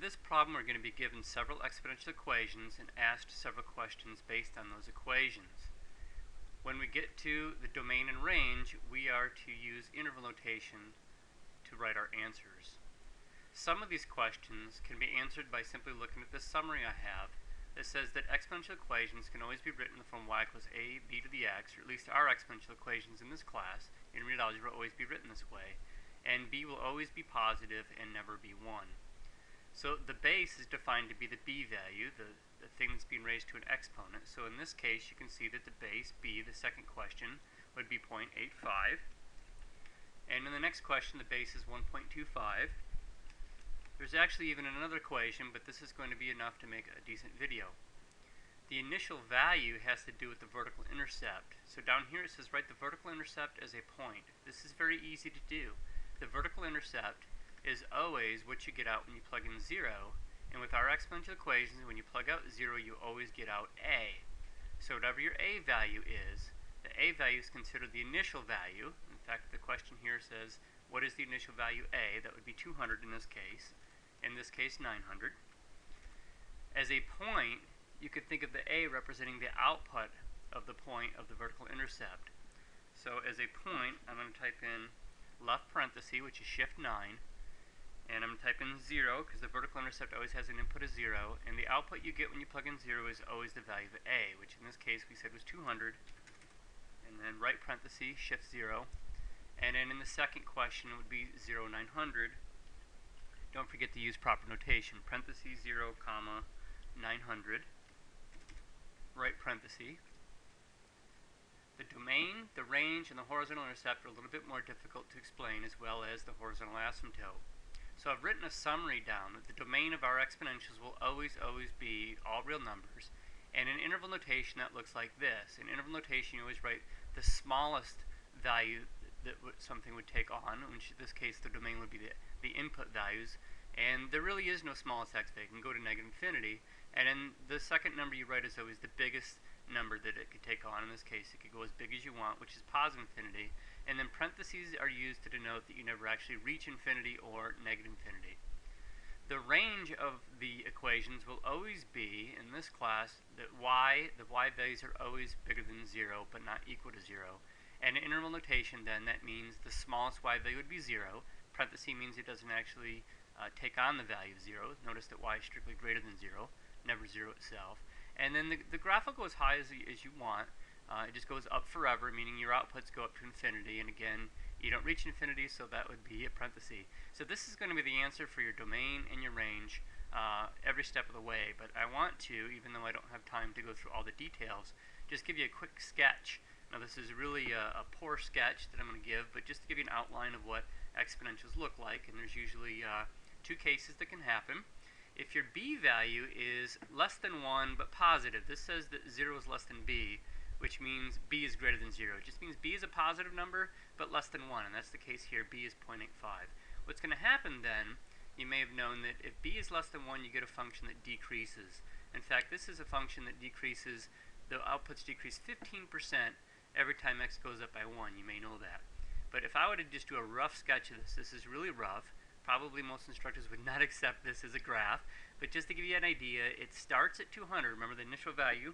this problem we're going to be given several exponential equations and asked several questions based on those equations. When we get to the domain and range, we are to use interval notation to write our answers. Some of these questions can be answered by simply looking at this summary I have that says that exponential equations can always be written in the form y equals a b to the x, or at least our exponential equations in this class in real algebra will always be written this way, and b will always be positive and never be 1. So the base is defined to be the b value, the thing that's being raised to an exponent. So in this case you can see that the base b, the second question, would be 0.85, and in the next question the base is 1.25. There's actually even another equation, but this is going to be enough to make a decent video. The initial value has to do with the vertical intercept. So down here it says write the vertical intercept as a point. This is very easy to do. The vertical intercept is always what you get out when you plug in 0, and with our exponential equations, when you plug out 0 you always get out a. So whatever your a value is, the a value is considered the initial value. In fact, the question here says what is the initial value a? That would be 200 in this case. In this case 900. As a point, you could think of the a representing the output of the point of the vertical intercept. So as a point, I'm going to type in left parenthesis, which is shift 9, and I'm going to type in 0 because the vertical intercept always has an input of 0, and the output you get when you plug in 0 is always the value of a, which in this case we said was 200, and then right parenthesis, shift 0, and then in the second question it would be 0, 900. Don't forget to use proper notation, parentheses 0, comma, 900, right parenthesis. The domain, the range, and the horizontal intercept are a little bit more difficult to explain, as well as the horizontal asymptote. So I've written a summary down that the domain of our exponentials will always be all real numbers, and in interval notation that looks like this. In interval notation you always write the smallest value that something would take on, which in this case the domain would be the input values, and there really is no smallest x value. It can go to negative infinity, and then the second number you write is always the biggest number that it could take on. In this case it could go as big as you want, which is positive infinity, and then parentheses are used to denote that you never actually reach infinity or negative infinity. The range of the equations will always be, in this class, that the y values are always bigger than 0 but not equal to 0. And in interval notation then, that means the smallest y value would be 0. Parenthesis means it doesn't actually take on the value of 0. Notice that y is strictly greater than 0, never 0 itself. And then the graph will go as high as you want. It just goes up forever, meaning your outputs go up to infinity. And again, you don't reach infinity, so that would be a parenthesis. So this is going to be the answer for your domain and your range every step of the way. But I want to, even though I don't have time to go through all the details, just give you a quick sketch. Now this is really a poor sketch that I'm going to give, but just to give you an outline of what exponentials look like, and there's usually two cases that can happen. If your b value is less than 1 but positive, this says that 0 is less than b, which means b is greater than 0. It just means b is a positive number but less than 1, and that's the case here. B is 0.85. What's going to happen then, you may have known that if b is less than 1 you get a function that decreases. In fact, this is a function that decreases, the outputs decrease 15% every time x goes up by 1. You may know that. But if I were to just do a rough sketch of this is really rough. Probably most instructors would not accept this as a graph, but just to give you an idea, it starts at 200. Remember, the initial value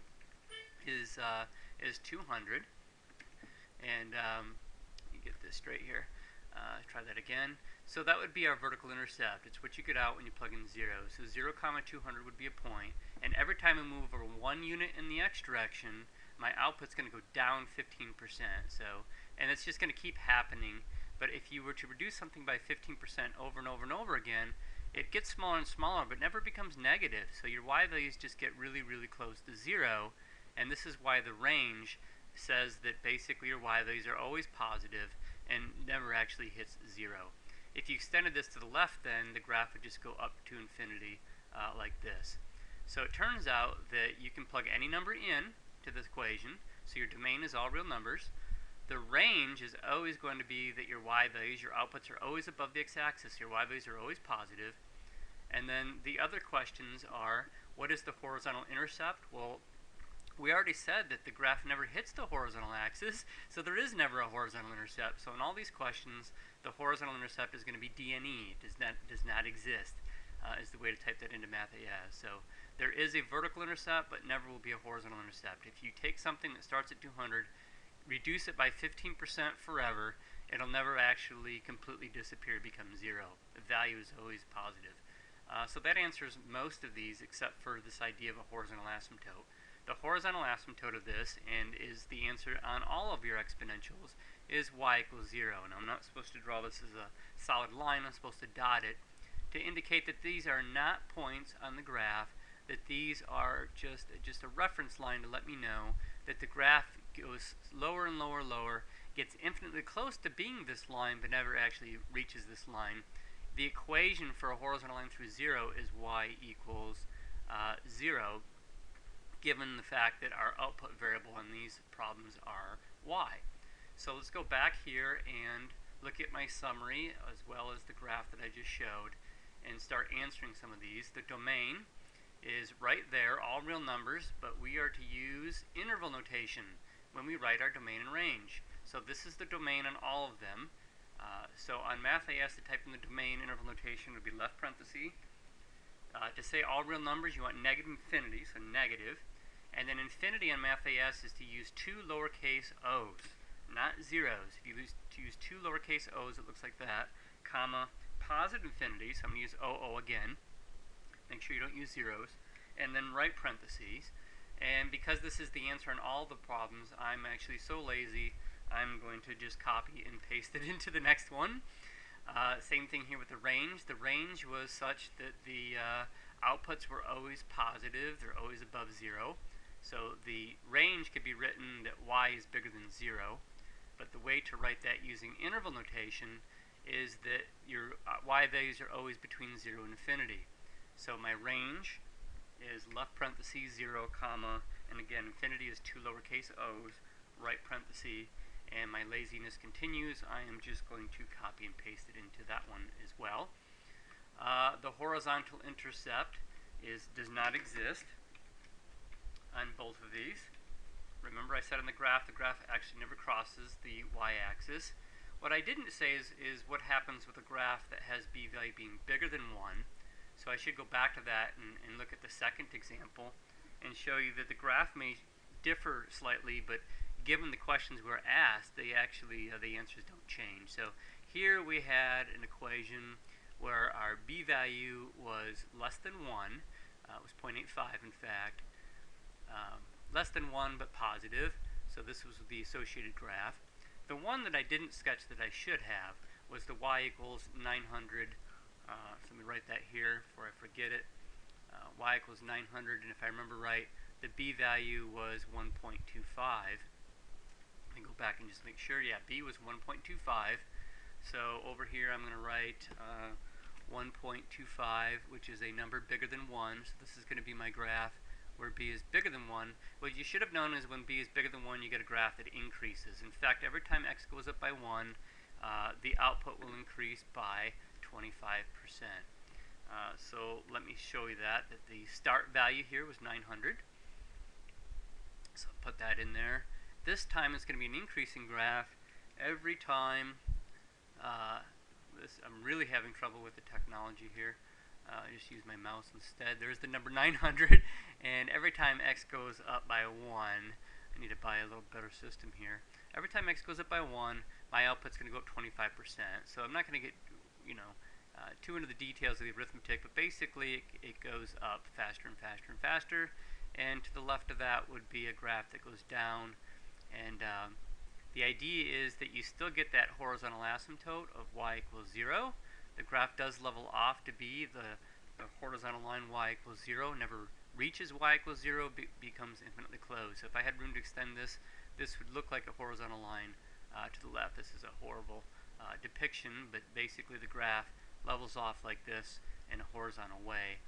is 200, and you get this straight here. Try that again. So that would be our vertical intercept. It's what you get out when you plug in 0. So 0, 200 would be a point, and every time I move over 1 unit in the x direction, my output's going to go down 15%. So, and it's just going to keep happening. But if you were to reduce something by 15% over and over and over again, it gets smaller and smaller, but never becomes negative. So your y values just get really close to 0, and this is why the range says that basically your y values are always positive and never actually hits 0. If you extended this to the left, then the graph would just go up to infinity like this. So it turns out that you can plug any number in to this equation, so your domain is all real numbers. The range is always going to be that your y values, your outputs are always above the x-axis. Your y values are always positive. And then the other questions are, what is the horizontal intercept? Well, we already said that the graph never hits the horizontal axis, so there is never a horizontal intercept. So in all these questions, the horizontal intercept is going to be DNE, does not exist. is the way to type that into MathAS. So there is a vertical intercept, but never will be a horizontal intercept. If you take something that starts at 200, reduce it by 15% forever, it'll never actually completely disappear, become zero. The value is always positive. So that answers most of these except for this idea of a horizontal asymptote. The horizontal asymptote of this, and is the answer on all of your exponentials, is y equals 0. Now I'm not supposed to draw this as a solid line, I'm supposed to dot it to indicate that these are not points on the graph, that these are just a reference line to let me know that the graph goes lower and lower and lower, gets infinitely close to being this line, but never actually reaches this line. The equation for a horizontal line through 0 is y equals 0, given the fact that our output variable on these problems are y. So let's go back here and look at my summary as well as the graph that I just showed and start answering some of these. The domain is right there, all real numbers, but we are to use interval notation when we write our domain and range. So this is the domain on all of them. So on MathAS, to type in the domain interval notation would be left parenthesis. To say all real numbers, you want negative infinity, so negative. And then infinity on MathAS is to use two lowercase o's, not zeros. If you use two lowercase o's, it looks like that, comma, positive infinity, so I'm going to use OO again. Make sure you don't use zeros. And then right parentheses. And because this is the answer on all the problems, I'm actually so lazy, I'm going to just copy and paste it into the next one. Same thing here with the range. The range was such that the outputs were always positive. They're always above 0. So the range could be written that y is bigger than 0. But the way to write that using interval notation is that your y values are always between 0 and infinity. So my range is left parenthesis 0, comma, and again infinity is two lowercase o's, right parenthesis, and my laziness continues. I am just going to copy and paste it into that one as well. The horizontal intercept does not exist on both of these. Remember I said on the graph actually never crosses the y-axis. What I didn't say is what happens with a graph that has b value being bigger than 1. So I should go back to that and look at the second example and show you that the graph may differ slightly, but given the questions we're asked, they actually, the answers don't change. So here we had an equation where our b value was less than 1, it was 0.85 in fact, less than 1 but positive, so this was the associated graph. The one that I didn't sketch that I should have was the y equals 900, so let me write that here before I forget it, y equals 900, and if I remember right, the b value was 1.25. Let me go back and just make sure, yeah, b was 1.25, so over here I'm going to write 1.25, which is a number bigger than 1, so this is going to be my graph where b is bigger than 1. What you should have known is when b is bigger than 1, you get a graph that increases. In fact, every time x goes up by 1, the output will increase by 25%. So let me show you that the start value here was 900. So I'll put that in there. This time it's going to be an increasing graph every time. I'm really having trouble with the technology here. I just use my mouse instead. There's the number 900, and every time x goes up by 1, I need to buy a little better system here. Every time x goes up by 1, my output's going to go up 25%. So I'm not going to get, too into the details of the arithmetic, but basically it goes up faster and faster and faster. And to the left of that would be a graph that goes down. And the idea is that you still get that horizontal asymptote of y equals 0. The graph does level off to be the horizontal line y equals 0, never reaches y equals 0, becomes infinitely closed. So if I had room to extend this, this would look like a horizontal line to the left. This is a horrible depiction, but basically the graph levels off like this in a horizontal way.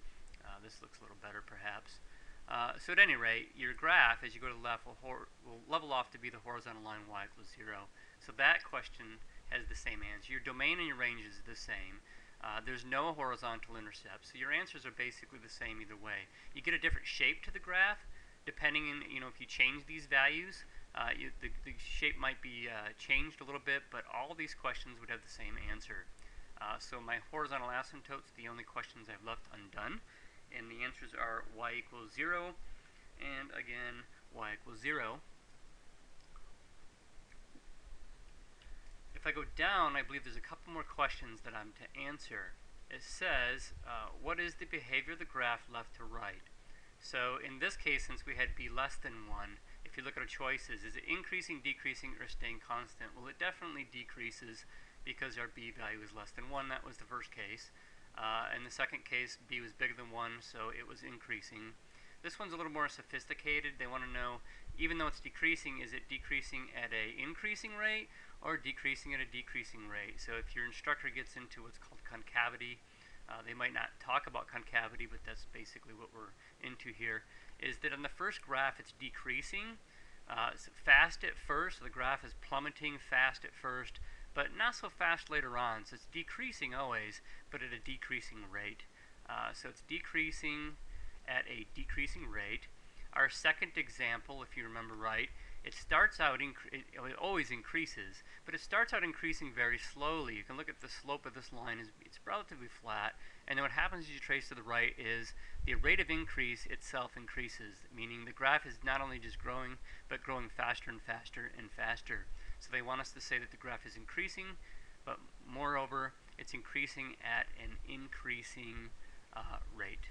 This looks a little better perhaps. So at any rate, your graph, as you go to the left, will level off to be the horizontal line y equals 0. So that question has the same answer. Your domain and your range is the same. There's no horizontal intercept, so your answers are basically the same either way. You get a different shape to the graph depending on, if you change these values, the shape might be changed a little bit, but all these questions would have the same answer. So my horizontal asymptotes, the only questions I've left undone, and the answers are y equals 0, and again, y equals 0. If I go down, I believe there's a couple more questions that I'm to answer. It says, what is the behavior of the graph left to right? So in this case, since we had b less than 1, if you look at our choices, is it increasing, decreasing, or staying constant? Well, it definitely decreases because our b value is less than 1. That was the first case. In the second case, b was bigger than 1, so it was increasing. This one's a little more sophisticated. They want to know, even though it's decreasing, is it decreasing at an increasing rate or decreasing at a decreasing rate? So if your instructor gets into what's called concavity, they might not talk about concavity, but that's basically what we're into here, is that on the first graph it's decreasing fast at first. So the graph is plummeting fast at first, but not so fast later on. So it's decreasing always, but at a decreasing rate. So it's decreasing at a decreasing rate. Our second example, if you remember right, it starts out, it always increases, but it starts out increasing very slowly. You can look at the slope of this line, it's relatively flat, and then what happens as you trace to the right is the rate of increase itself increases, meaning the graph is not only just growing, but growing faster and faster and faster. So they want us to say that the graph is increasing, but moreover, it's increasing at an increasing rate.